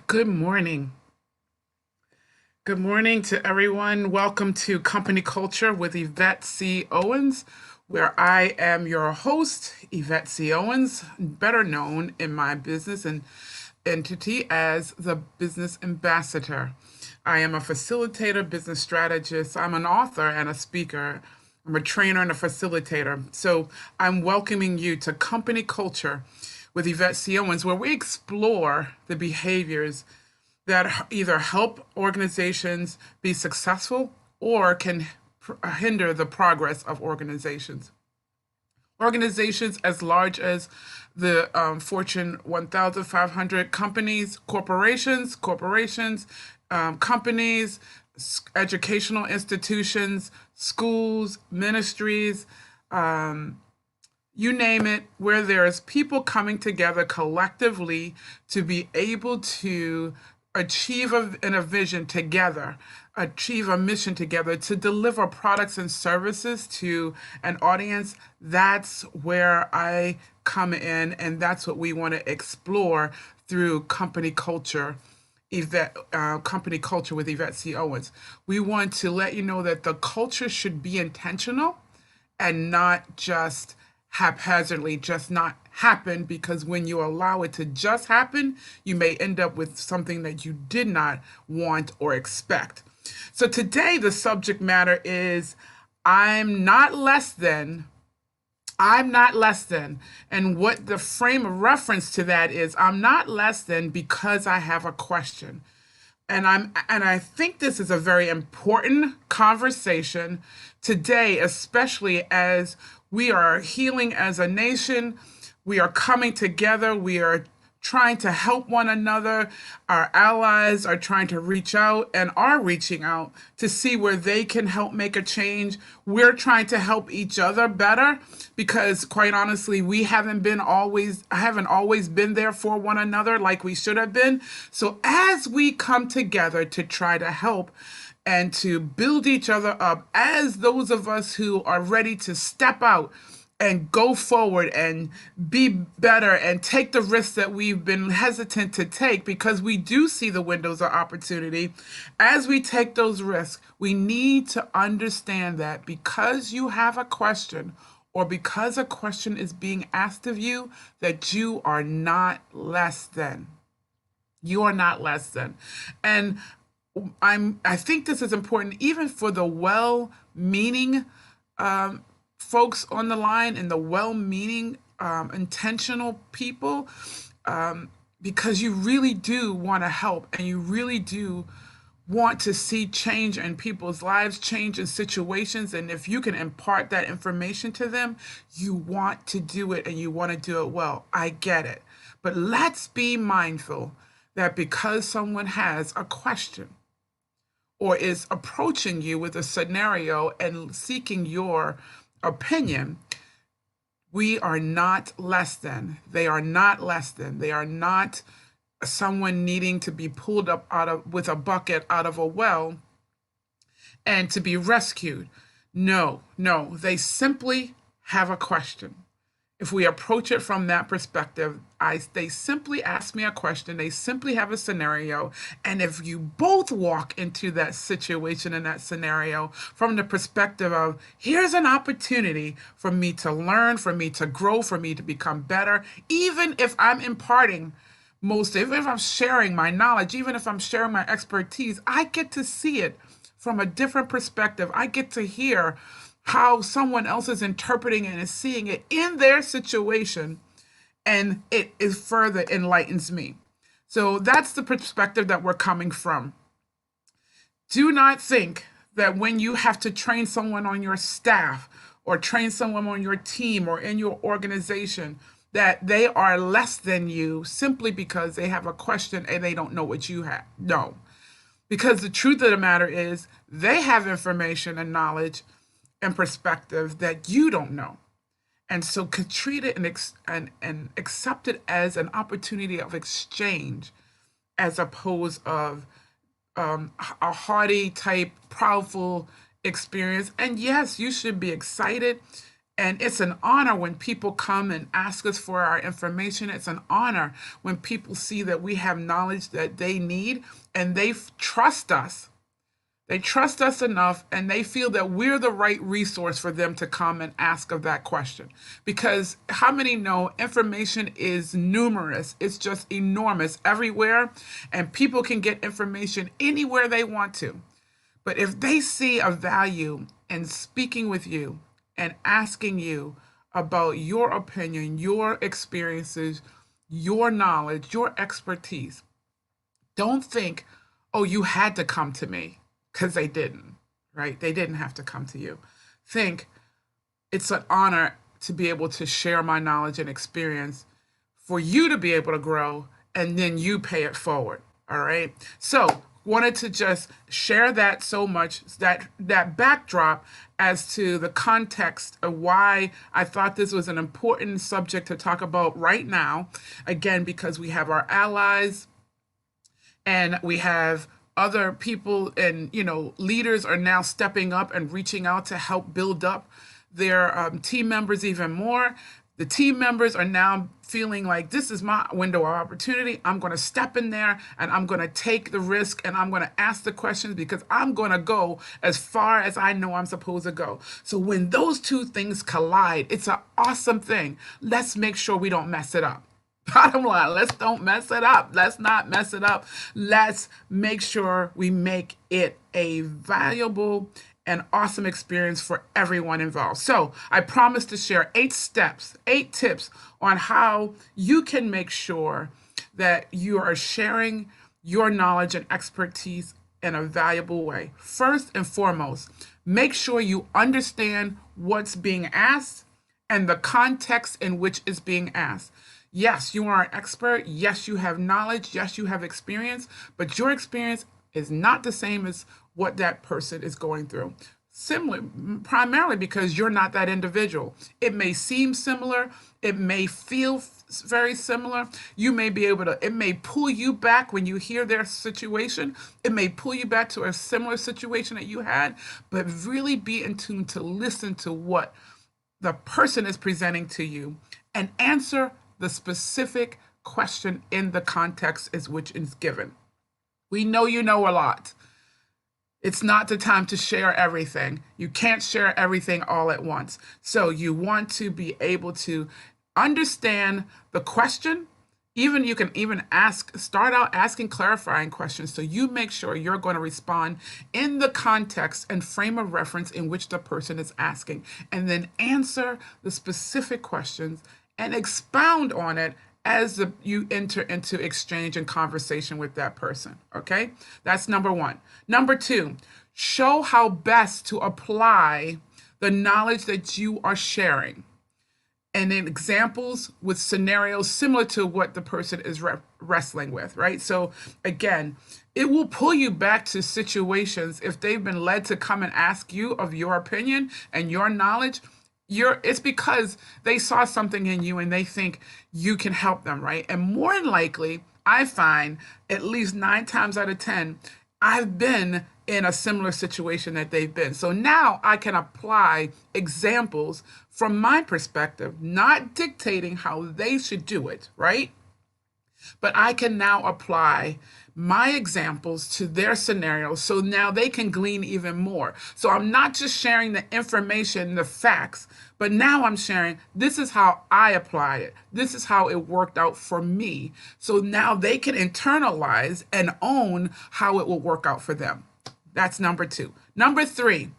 Good morning. Good morning to everyone. Welcome to Company Culture with Yvette C. Owens, where I am your host, Yvette C. Owens, better known in my business and entity as the Business Ambassador. I am a facilitator, business strategist. I'm an author and a speaker. I'm a trainer and a facilitator. So I'm welcoming you to Company Culture with Yvette C. Owens, where we explore the behaviors that either help organizations be successful or can hinder the progress of organizations. Organizations as large as the Fortune 1,500 companies, corporations, companies, educational institutions, schools, ministries, you name it, where there's people coming together collectively to be able to achieve a vision together, achieve a mission together, to deliver products and services to an audience. That's where I come in, and that's what we want to explore through company culture. Company culture with Yvette C. Owens. We want to let you know that the culture should be intentional and not just haphazardly, just not happen, because when you allow it to just happen, you may end up with something that you did not want or expect. So today, the subject matter is I'm not less than. I'm not less than. And what the frame of reference to that is, I'm not less than because I have a question. And I think this is a very important conversation today, especially as we are healing as a nation. We are coming together. We are trying to help one another. Our allies are trying to reach out and are reaching out to see where they can help make a change. We're trying to help each other better because quite honestly, we haven't always been there for one another like we should have been. So as we come together to try to help and to build each other up, as those of us who are ready to step out and go forward and be better and take the risks that we've been hesitant to take because we do see the windows of opportunity. As we take those risks, we need to understand that because you have a question or because a question is being asked of you, that you are not less than. You are not less than. And I think this is important even for the well-meaning folks on the line and the well-meaning, intentional people, because you really do want to help and you really do want to see change in people's lives, change in situations. And if you can impart that information to them, you want to do it and you want to do it well. I get it. But let's be mindful that because someone has a question or is approaching you with a scenario and seeking your opinion, we are not less than. They are not less than. They are not someone needing to be pulled up out of with a bucket out of a well and to be rescued. No, no, they simply have a question. If we approach it from that perspective, they simply ask me a question, they simply have a scenario, and if you both walk into that situation and that scenario from the perspective of here's an opportunity for me to learn, for me to grow, for me to become better, even if I'm imparting even if I'm sharing my knowledge, even if I'm sharing my expertise, I get to see it from a different perspective. I get to hear how someone else is interpreting and is seeing it in their situation, and it is further enlightens me. So that's the perspective that we're coming from. Do not think that when you have to train someone on your staff or train someone on your team or in your organization that they are less than you simply because they have a question and they don't know what you have. No, because the truth of the matter is they have information and knowledge and perspective that you don't know. And so could treat it and accept it as an opportunity of exchange as opposed of a haughty type, proudful experience. And yes, you should be excited And it's an honor when people come and ask us for our information. It's an honor when people see that we have knowledge that they need and they trust us. They trust us enough and they feel that we're the right resource for them to come and ask of that question. Because how many know information is numerous? It's just enormous everywhere, and people can get information anywhere they want to. But if they see a value in speaking with you and asking you about your opinion, your experiences, your knowledge, your expertise, don't think, oh, you had to come to me, because they didn't, right? They didn't have to come to you. Think, it's an honor to be able to share my knowledge and experience for you to be able to grow, and then you pay it forward, all right? So wanted to just share that so much, that backdrop as to the context of why I thought this was an important subject to talk about right now. Again, because we have our allies and we have other people, and leaders are now stepping up and reaching out to help build up their team members even more. The team members are now feeling like, this is my window of opportunity. I'm going to step in there and I'm going to take the risk and I'm going to ask the questions, because I'm going to go as far as I know I'm supposed to go. So when those two things collide, it's an awesome thing. Let's make sure we don't mess it up. Bottom line, let's don't mess it up. Let's not mess it up. Let's make sure we make it a valuable and awesome experience for everyone involved. So I promise to share 8 steps, 8 tips on how you can make sure that you are sharing your knowledge and expertise in a valuable way. First and foremost, make sure you understand what's being asked and the context in which it's being asked. Yes, you are an expert. Yes, you have knowledge. Yes, you have experience, but your experience is not the same as what that person is going through. Similar, primarily because you're not that individual. It may seem similar. It may feel very similar. You may be able to, it may pull you back when you hear their situation. It may pull you back to a similar situation that you had, but really be in tune to listen to what the person is presenting to you and answer the specific question in the context is which is given. We know you know a lot. It's not the time to share everything. You can't share everything all at once. So you want to be able to understand the question. Even you can even start out asking clarifying questions, so you make sure you're going to respond in the context and frame of reference in which the person is asking, and then answer the specific questions and expound on it as you enter into exchange and conversation with that person. Okay, that's number 1. Number 2, show how best to apply the knowledge that you are sharing, and in examples with scenarios similar to what the person is wrestling with, right? So again, it will pull you back to situations if they've been led to come and ask you of your opinion and your knowledge. It's because they saw something in you and they think you can help them, right? And more than likely, I find at least 9 times out of 10, I've been in a similar situation that they've been. So now I can apply examples from my perspective, not dictating how they should do it, right? But I can now apply my examples to their scenarios, so now they can glean even more. So I'm not just sharing the information, the facts, but now I'm sharing, this is how I apply it. This is how it worked out for me. So now they can internalize and own how it will work out for them. That's number 2. Number 3,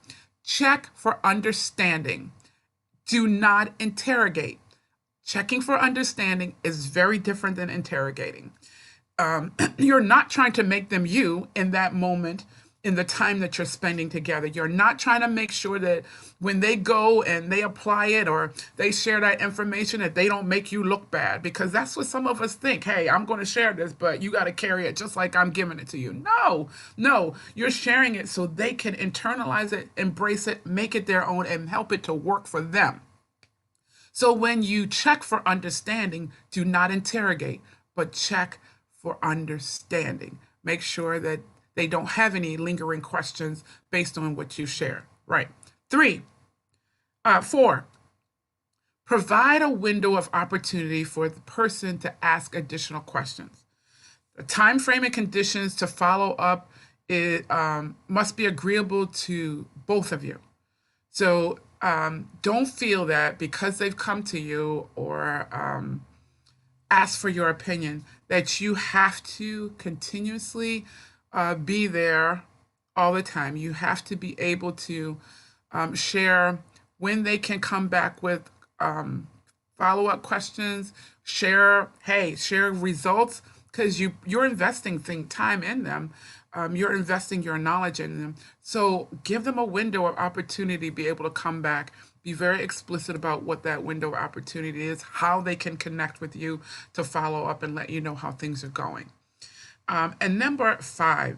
check for understanding. Do not interrogate. Checking for understanding is very different than interrogating. You're not trying to make them you in that moment, in the time that you're spending together. You're not trying to make sure that when they go and they apply it or they share that information, that they don't make you look bad, because that's what some of us think. Hey, I'm going to share this, but you got to carry it just like I'm giving it to you. No, you're sharing it so they can internalize it, embrace it, make it their own, and help it to work for them. So when you check for understanding, do not interrogate, but check for understanding. Make sure that they don't have any lingering questions based on what you share. Right. 4, Provide a window of opportunity for the person to ask additional questions. The time frame and conditions to follow up must be agreeable to both of you. So don't feel that because they've come to you or ask for your opinion that you have to continuously be there all the time. You have to be able to share when they can come back with follow-up questions, share results, because you're investing time in them. You're investing your knowledge in them. So give them a window of opportunity to be able to come back. Be very explicit about what that window of opportunity is, how they can connect with you to follow up and let you know how things are going. And number 5,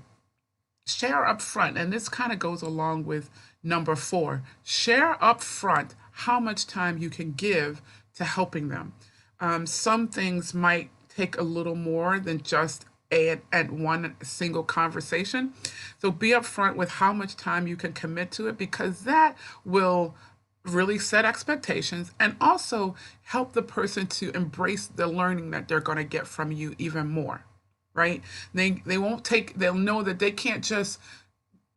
share up front. And this kind of goes along with number 4. Share up front how much time you can give to helping them. Some things might take a little more than just at one single conversation. So be upfront with how much time you can commit to it, because that will really set expectations and also help the person to embrace the learning that they're going to get from you even more, right? They'll know that they can't just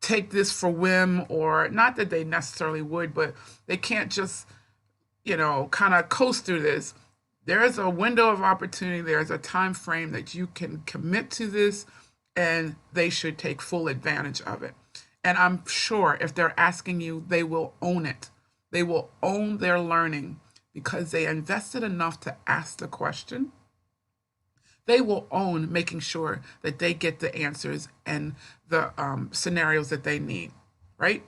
take this for whim, or not that they necessarily would, but they can't just, kind of coast through this. There is a window of opportunity, there's a time frame that you can commit to this, and they should take full advantage of it. And I'm sure if they're asking you, they will own it. They will own their learning because they invested enough to ask the question. They will own making sure that they get the answers and the scenarios that they need, right?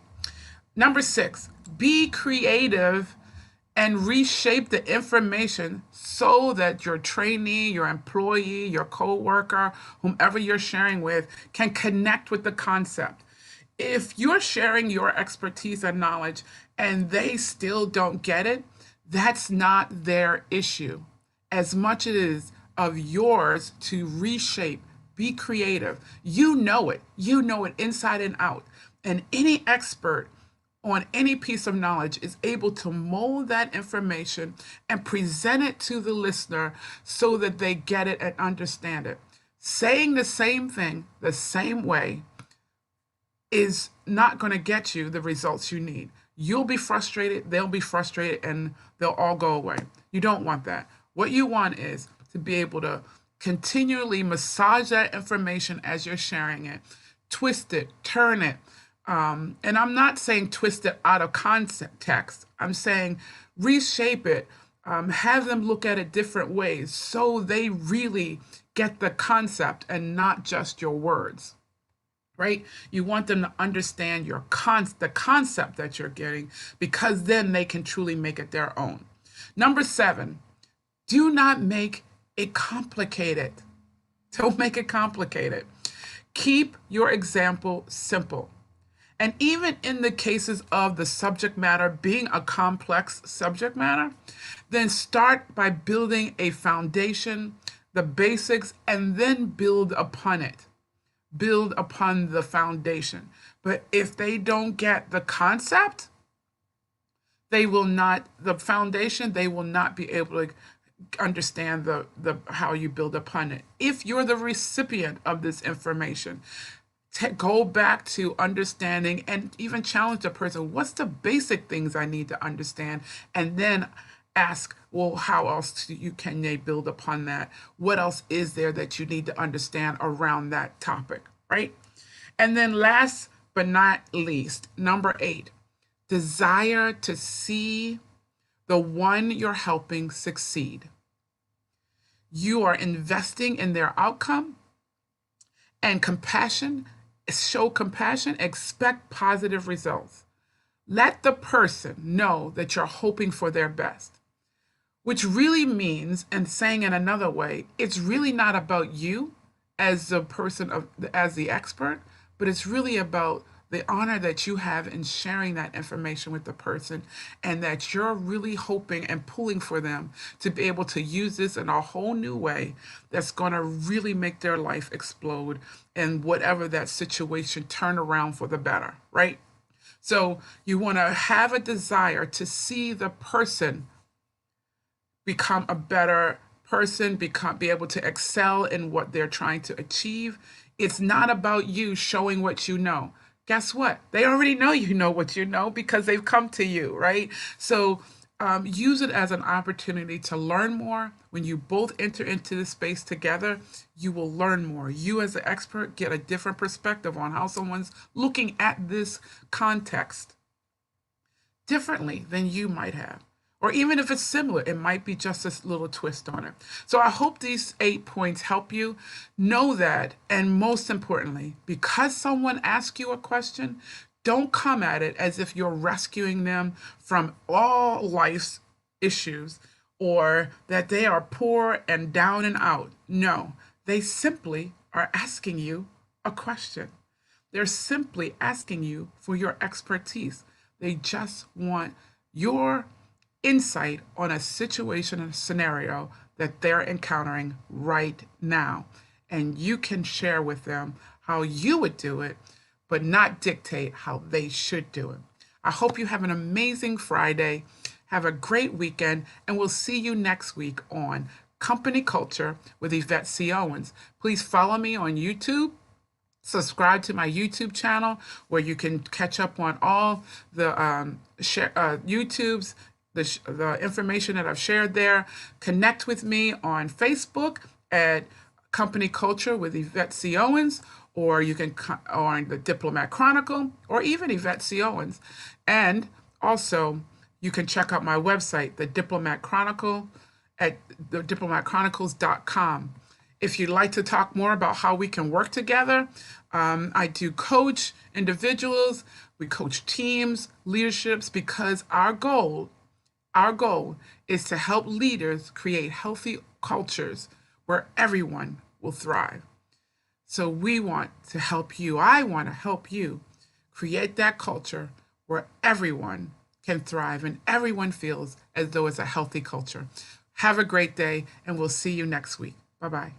Number 6, be creative and reshape the information so that your trainee, your employee, your coworker, whomever you're sharing with, can connect with the concept. If you're sharing your expertise and knowledge and they still don't get it, that's not their issue. As much as it is of yours to reshape, be creative. You know it inside and out. And any expert on any piece of knowledge is able to mold that information and present it to the listener so that they get it and understand it. Saying the same thing the same way is not going to get you the results you need. You'll be frustrated, they'll be frustrated, and they'll all go away. You don't want that. What you want is to be able to continually massage that information as you're sharing it, twist it, turn it. And I'm not saying twist it out of context. I'm saying reshape it, have them look at it different ways so they really get the concept and not just your words, right? You want them to understand the concept that you're getting, because then they can truly make it their own. Number 7, do not make it complicated. Don't make it complicated. Keep your example simple. And even in the cases of the subject matter being a complex subject matter, then start by building a foundation, the basics, and then build upon it. Build upon the foundation. But if they don't get the concept, they will not be able to understand how you build upon it. If you're the recipient of this information, go back to understanding and even challenge the person. What's the basic things I need to understand? And then ask, well, how else can they build upon that? What else is there that you need to understand around that topic, right? And then last but not least, number 8, desire to see the one you're helping succeed. You are investing in their outcome, and show compassion, expect positive results. Let the person know that you're hoping for their best, which really means, and saying in another way, it's really not about you as the expert, but it's really about the honor that you have in sharing that information with the person, and that you're really hoping and pulling for them to be able to use this in a whole new way that's going to really make their life explode, and whatever that situation turn around for the better, right? So you want to have a desire to see the person become a better person, be able to excel in what they're trying to achieve. It's not about you showing what you know. Guess what? They already know you know what you know because they've come to you, right? So use it as an opportunity to learn more. When you both enter into the space together, you will learn more. You, as an expert, get a different perspective on how someone's looking at this context differently than you might have. Or even if it's similar, it might be just a little twist on it. So I hope these 8 points help you. Know that, and most importantly, because someone asks you a question, don't come at it as if you're rescuing them from all life's issues or that they are poor and down and out. No, they simply are asking you a question. They're simply asking you for your expertise. They just want your insight on a situation and a scenario that they're encountering right now. And you can share with them how you would do it, but not dictate how they should do it. I hope you have an amazing Friday. Have a great weekend, and we'll see you next week on Company Culture with Yvette C. Owens. Please follow me on YouTube. Subscribe to my YouTube channel where you can catch up on all the YouTubes, the information that I've shared there. Connect with me on Facebook at Company Culture with Yvette C. Owens, or you can on the Diplomat Chronicle, or even Yvette C. Owens. And also, you can check out my website, the Diplomat Chronicle, at thediplomatchronicles.com. If you'd like to talk more about how we can work together, I do coach individuals, we coach teams, leaderships, because our goal is to help leaders create healthy cultures where everyone will thrive. So we want to help you. I want to help you create that culture where everyone can thrive and everyone feels as though it's a healthy culture. Have a great day, and we'll see you next week. Bye-bye.